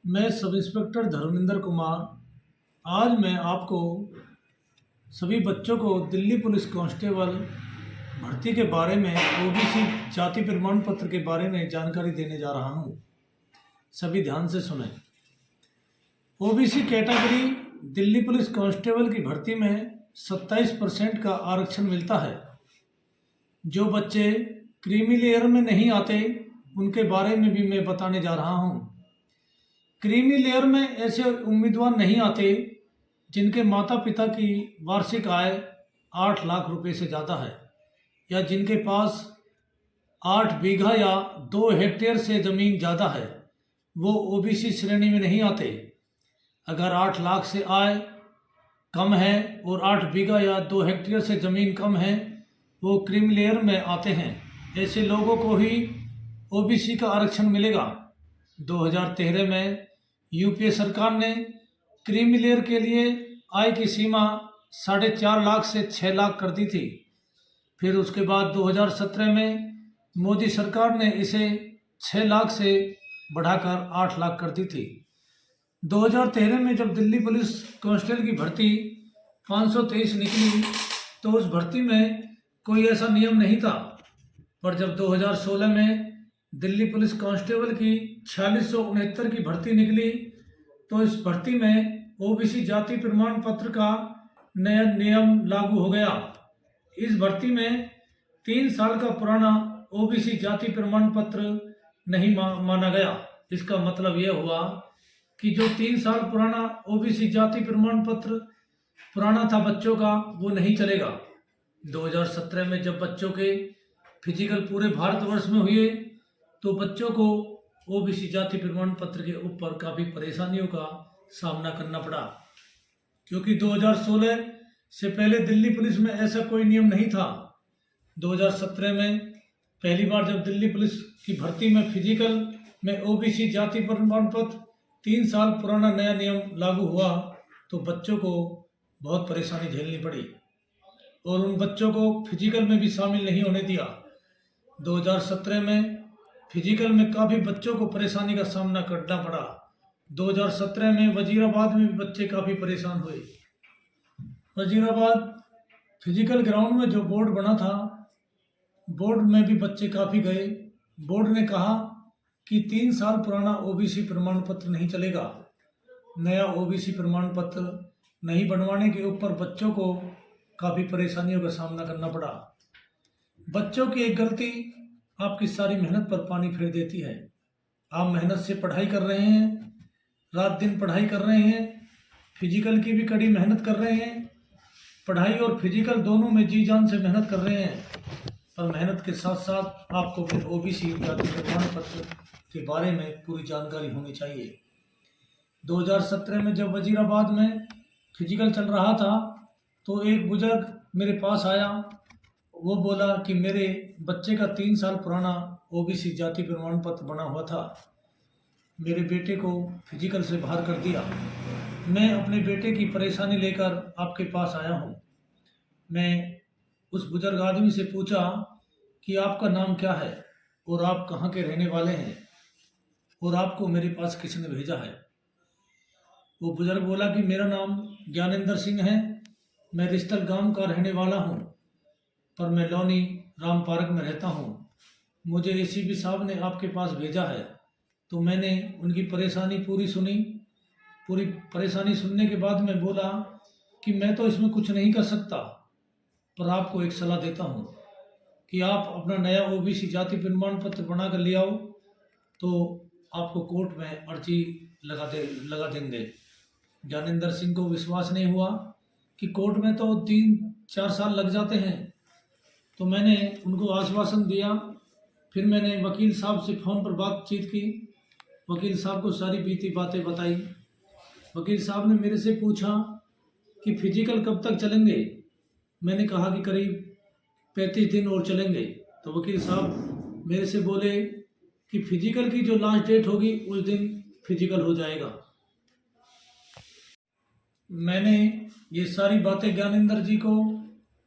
मैं sub inspector Dharmendra Kumar. आज मैं आपको सभी बच्चों को दिल्ली पुलिस कांस्टेबल भर्ती के बारे में ओबीसी जाति प्रमाण पत्र के बारे में जानकारी देने जा रहा हूं। सभी ध्यान से सुनें। OBC category Delhi police constable की भर्ती में 27% का आरक्षण मिलता है। जो बच्चे क्रीमी लेयर में नहीं आते उनके बारे में भी मैं बताने जा रहा हूं। क्रीमी लेयर में ऐसे उम्मीदवार नहीं आते जिनके माता पिता की वार्षिक आय 8 लाख रुपए से ज़्यादा है या जिनके पास 8 बीघा या 2 हेक्टेयर से ज़मीन ज़्यादा है, वो ओबीसी श्रेणी में नहीं आते। अगर 8 लाख से आय कम है और 8 बीघा या 2 हेक्टेयर से ज़मीन कम है, वो क्रीमी लेयर में आते हैं। ऐसे लोगों को ही ओबीसी का आरक्षण मिलेगा। 2013 में यूपीए सरकार ने क्रीमी लेयर के लिए आय की सीमा 4.5 लाख से 6 लाख कर दी थी। फिर उसके बाद 2017 में मोदी सरकार ने इसे 6 लाख से बढ़ाकर 8 लाख कर दी थी। 2013 में जब दिल्ली पुलिस कांस्टेबल की भर्ती 523 निकली तो उस भर्ती में कोई ऐसा नियम नहीं था। पर जब 2016 में दिल्ली पुलिस कांस्टेबल की 4669 की भर्ती निकली तो इस भर्ती में ओबीसी जाति प्रमाण पत्र का नया नियम लागू हो गया। इस भर्ती में 3 साल का पुराना ओबीसी जाति प्रमाण पत्र नहीं माना गया। इसका मतलब यह हुआ कि जो 3 साल पुराना ओबीसी जाति प्रमाण पत्र पुराना था बच्चों का, वो नहीं चलेगा। 2017 में जब बच्चों के फिजिकल पूरे भारतवर्ष में हुए तो बच्चों को ओबीसी जाति प्रमाण पत्र के ऊपर काफ़ी परेशानियों का सामना करना पड़ा, क्योंकि 2016 से पहले दिल्ली पुलिस में ऐसा कोई नियम नहीं था। 2017 में पहली बार जब दिल्ली पुलिस की भर्ती में फिजिकल में ओबीसी जाति प्रमाण पत्र 3 साल पुराना नया नियम लागू हुआ तो बच्चों को बहुत परेशानी झेलनी पड़ी और उन बच्चों को फिजिकल में भी शामिल नहीं होने दिया। 2017 में फिजिकल में काफ़ी बच्चों को परेशानी का सामना करना पड़ा। 2017 में वजीराबाद में भी बच्चे काफ़ी परेशान हुए। वजीराबाद फिजिकल ग्राउंड में जो बोर्ड बना था, बोर्ड में भी बच्चे काफ़ी गए। बोर्ड ने कहा कि 3 साल पुराना ओबीसी प्रमाण पत्र नहीं चलेगा। नया ओबीसी प्रमाण पत्र नहीं बनवाने के ऊपर बच्चों को काफ़ी परेशानियों का सामना करना पड़ा। बच्चों की एक गलती आपकी सारी मेहनत पर पानी फेर देती है। आप मेहनत से पढ़ाई कर रहे हैं, रात दिन पढ़ाई कर रहे हैं, फिजिकल की भी कड़ी मेहनत कर रहे हैं, पढ़ाई और फिजिकल दोनों में जी जान से मेहनत कर रहे हैं, पर मेहनत के साथ साथ आपको फिर ओबीसी जाति प्रमाण पत्र के बारे में पूरी जानकारी होनी चाहिए। 2017 में जब वजीराबाद में फिजिकल चल रहा था तो एक बुजुर्ग मेरे पास आया। वो बोला कि मेरे बच्चे का 3 साल पुराना ओबीसी जाति प्रमाण पत्र बना हुआ था, मेरे बेटे को फिजिकल से बाहर कर दिया। मैं अपने बेटे की परेशानी लेकर आपके पास आया हूँ। मैं उस बुजुर्ग आदमी से पूछा कि आपका नाम क्या है और आप कहाँ के रहने वाले हैं और आपको मेरे पास किसने भेजा है। वो बुजुर्ग बोला कि मेरा नाम ज्ञानेंद्र सिंह है, मैं रिश्तल गांव का रहने वाला हूँ, पर मैं लौनी राम पार्क में रहता हूँ। मुझे एसीपी साहब ने आपके पास भेजा है। तो मैंने उनकी परेशानी पूरी सुनी। पूरी परेशानी सुनने के बाद मैं बोला कि मैं तो इसमें कुछ नहीं कर सकता, पर आपको एक सलाह देता हूँ कि आप अपना नया ओबीसी जाति प्रमाण पत्र बना कर ले आओ तो आपको कोर्ट में अर्जी लगा देंगे। ज्ञानेंद्र सिंह को विश्वास नहीं हुआ कि कोर्ट में तो 3-4 साल लग जाते हैं। तो मैंने उनको आश्वासन दिया। फिर मैंने वकील साहब से फ़ोन पर बातचीत की। वकील साहब को सारी बीती बातें बताई। वकील साहब ने मेरे से पूछा कि फिजिकल कब तक चलेंगे। मैंने कहा कि करीब 35 दिन और चलेंगे। तो वकील साहब मेरे से बोले कि फिजिकल की जो लास्ट डेट होगी उस दिन फिजिकल हो जाएगा। मैंने ये सारी बातें ज्ञानेंद्र जी को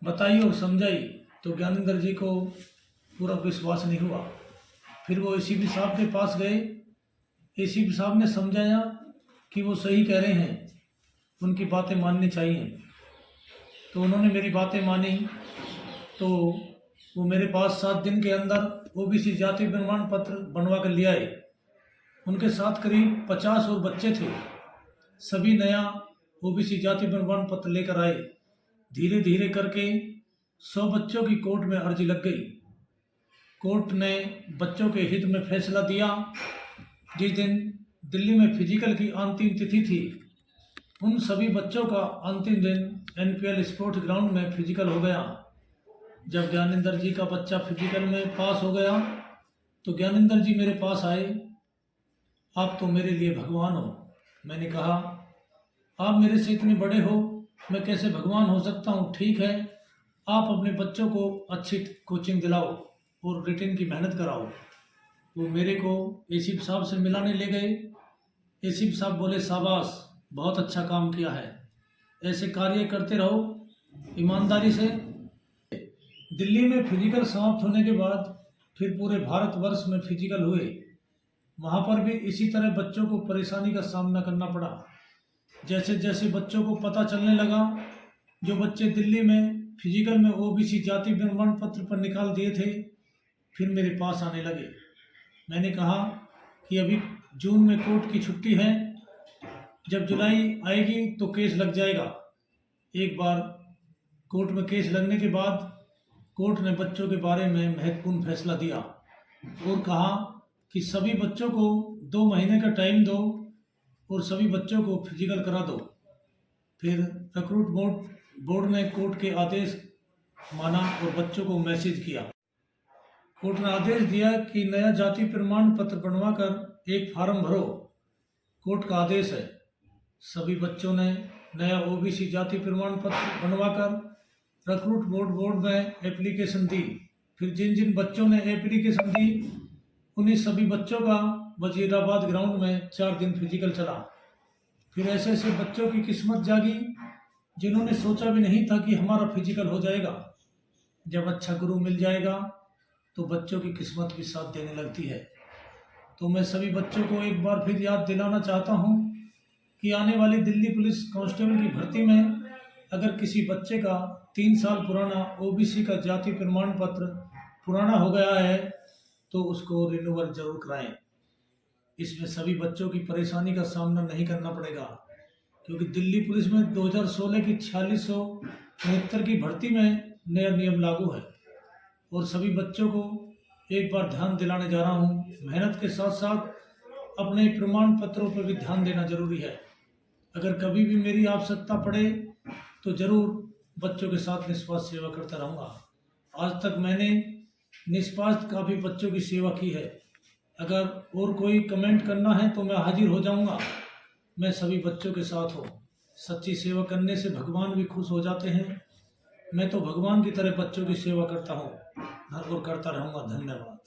बताई और समझाई तो ज्ञानेंद्र जी को पूरा विश्वास नहीं हुआ। फिर वो एसीपी साहब के पास गए। एसीपी साहब ने समझाया कि वो सही कह रहे हैं, उनकी बातें माननी चाहिए। तो उन्होंने मेरी बातें मानी, तो वो मेरे पास 7 दिन के अंदर ओबीसी जाति प्रमाण पत्र बनवा कर ले आए। उनके साथ करीब 50 और बच्चे थे। सभी नया ओबीसी जाति प्रमाण पत्र लेकर आए। धीरे धीरे करके 100 बच्चों की कोर्ट में अर्जी लग गई। कोर्ट ने बच्चों के हित में फैसला दिया। जिस दिन दिल्ली में फिजिकल की अंतिम तिथि थी, उन सभी बच्चों का अंतिम दिन एनपीएल स्पोर्ट्स ग्राउंड में फिजिकल हो गया। जब ज्ञानेंद्र जी का बच्चा फिजिकल में पास हो गया तो ज्ञानेंद्र जी मेरे पास आए। आप तो मेरे लिए भगवान हो। मैंने कहा, आप मेरे से इतने बड़े हो, मैं कैसे भगवान हो सकता हूँ। ठीक है, आप अपने बच्चों को अच्छी कोचिंग दिलाओ और रिटेन की मेहनत कराओ। वो मेरे को एसीपी साहब से मिलाने ले गए। एसीपी साहब बोले, शाबाश, बहुत अच्छा काम किया है, ऐसे कार्य करते रहो ईमानदारी से। दिल्ली में फिजिकल समाप्त होने के बाद फिर पूरे भारतवर्ष में फिजिकल हुए। वहाँ पर भी इसी तरह बच्चों को परेशानी का सामना करना पड़ा। जैसे जैसे बच्चों को पता चलने लगा, जो बच्चे दिल्ली में फिजिकल में ओबीसी जाति प्रमाण पत्र पर निकाल दिए थे, फिर मेरे पास आने लगे। मैंने कहा कि अभी जून में कोर्ट की छुट्टी है, जब जुलाई आएगी तो केस लग जाएगा। एक बार कोर्ट में केस लगने के बाद कोर्ट ने बच्चों के बारे में महत्वपूर्ण फैसला दिया और कहा कि सभी बच्चों को 2 महीने का टाइम दो और सभी बच्चों को फिजिकल करा दो। फिर रिक्रूट बोर्ड ने कोर्ट के आदेश माना और बच्चों को मैसेज किया। कोर्ट ने आदेश दिया कि नया जाति प्रमाण पत्र बनवाकर एक फार्म भरो। कोर्ट का आदेश है। सभी बच्चों ने नया ओबीसी जाति प्रमाण पत्र बनवाकर रिक्रूट बोर्ड में एप्लीकेशन दी। फिर जिन जिन बच्चों ने एप्लीकेशन दी, उन्हीं सभी बच्चों का वजीराबाद ग्राउंड में 4 दिन फिजिकल चला। फिर ऐसे ऐसे बच्चों की किस्मत जागी जिन्होंने सोचा भी नहीं था कि हमारा फिजिकल हो जाएगा। जब अच्छा गुरु मिल जाएगा तो बच्चों की किस्मत भी साथ देने लगती है। तो मैं सभी बच्चों को एक बार फिर याद दिलाना चाहता हूँ कि आने वाली दिल्ली पुलिस कांस्टेबल की भर्ती में अगर किसी बच्चे का 3 साल पुराना ओबीसी का जाति प्रमाण पत्र पुराना हो गया है तो उसको रिन्यूअल जरूर कराएं। इसमें सभी बच्चों की परेशानी का सामना नहीं करना पड़ेगा, क्योंकि दिल्ली पुलिस में 2016 की 4673 की भर्ती में नया नियम लागू है। और सभी बच्चों को एक बार ध्यान दिलाने जा रहा हूँ, मेहनत के साथ साथ अपने प्रमाण पत्रों पर भी ध्यान देना जरूरी है। अगर कभी भी मेरी आवश्यकता पड़े तो ज़रूर बच्चों के साथ निस्वार्थ सेवा करता रहूँगा। आज तक मैंने निस्वार्थ काफ़ी बच्चों की सेवा की है। अगर और कोई कमेंट करना है तो मैं हाजिर हो जाऊँगा। मैं सभी बच्चों के साथ हूँ। सच्ची सेवा करने से भगवान भी खुश हो जाते हैं। मैं तो भगवान की तरह बच्चों की सेवा करता हूँ और करता रहूँगा। धन्यवाद।